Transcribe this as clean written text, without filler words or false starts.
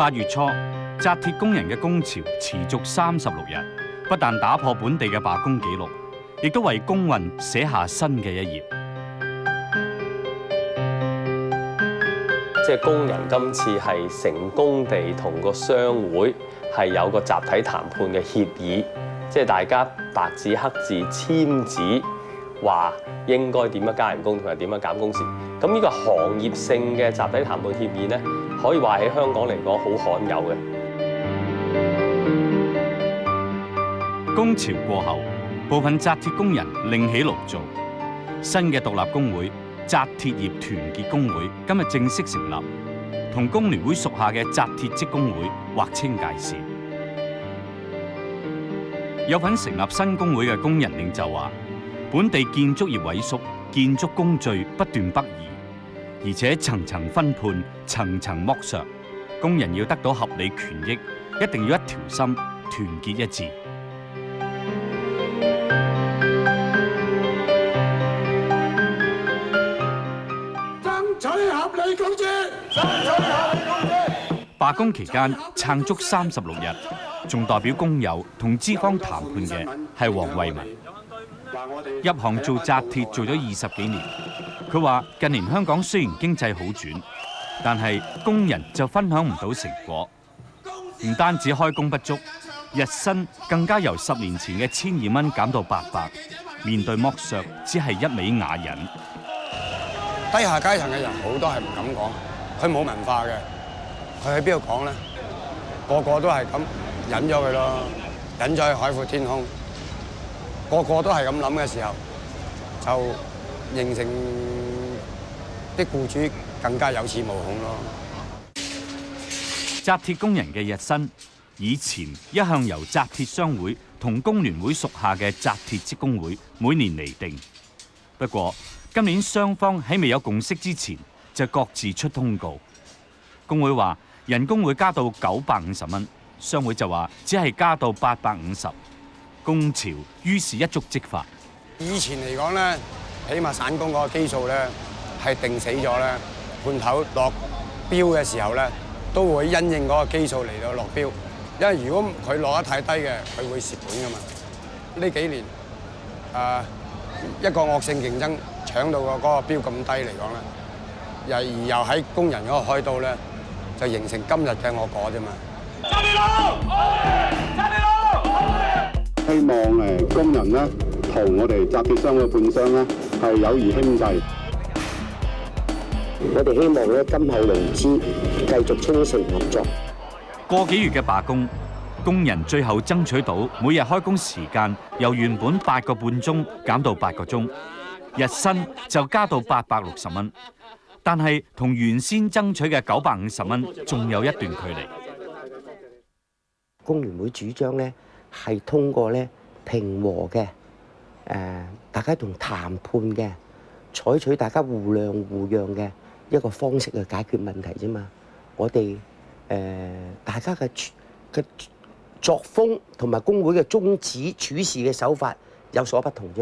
8月初，紮鐵工人嘅工潮持續36日，不但打破本地嘅罷工紀錄，亦都為工運寫下新嘅一頁。即係工人今次係成功地同個商會係有個集體談判嘅協議，即係大家白紙黑字簽字，話應該點樣加人工同埋點樣減工時。咁呢個行業性嘅集體談判協議呢，可以話喺香港嚟講好罕有嘅。工潮過後，部分紮鐵工人另起爐灶，新嘅獨立工會紮鐵業團結工會今日正式成立，同工聯會屬下嘅紮鐵職工會劃清界線。有份成立新工會嘅工人領袖話：本地建築業萎縮，建築工序不斷北移，而且層層分判、層層剝削，工人要得到合理權益，一定要一條心、團結一致。罷工期間撐足36日，仲代表工友同資方談判嘅係黃惠文。入行做紮鐵做咗20幾年，佢話近年香港雖然經濟好轉，但係工人就分享唔到成果，唔單止開工不足，日薪更加由10年前嘅1200蚊減到800，面對剝削只係一味啞忍。低下階層嘅人好多係唔敢講，佢冇文化嘅，佢喺邊度講咧？個個都係咁忍咗佢咯，忍咗去海闊天空。個個都係咁諗嘅時候，就形成啲僱主更加有恃無恐咯。紮鐵工人嘅日薪以前一向由紮鐵商會同工聯會屬下嘅紮鐵職工會每年釐定，不過今年雙方喺未有共識之前，就各自出通告。工會話人工會加到950蚊，商會就話只係加到850。工潮於是一觸即發。以前嚟講咧，起碼散工嗰個基數咧係定死咗咧，判頭落標嘅時候咧，都會因應嗰個基數嚟到落標。因為如果佢落得太低嘅，佢會蝕本噶嘛。呢幾年一個惡性競爭，搶到個嗰個標咁低嚟講咧，又喺工人嗰個開刀咧，就形成今日嘅我果啫嘛。希望工人咧同我哋紮鐵商嘅判商咧係友誼兄弟。我哋希望咧今後勞資繼續衷誠合作。個幾月嘅罷工，工人最後爭取到每日開工時間由原本8個半鐘減到8個鐘，日薪就加到860蚊，但係同原先爭取嘅950蚊仲有一段距離。工聯會主張咧係通過咧平和嘅大家同談判嘅，採取大家互諒互讓嘅一個方式去解決問題啫嘛。我哋大家嘅作風同埋工會嘅宗旨處事嘅手法有所不同啫嘛。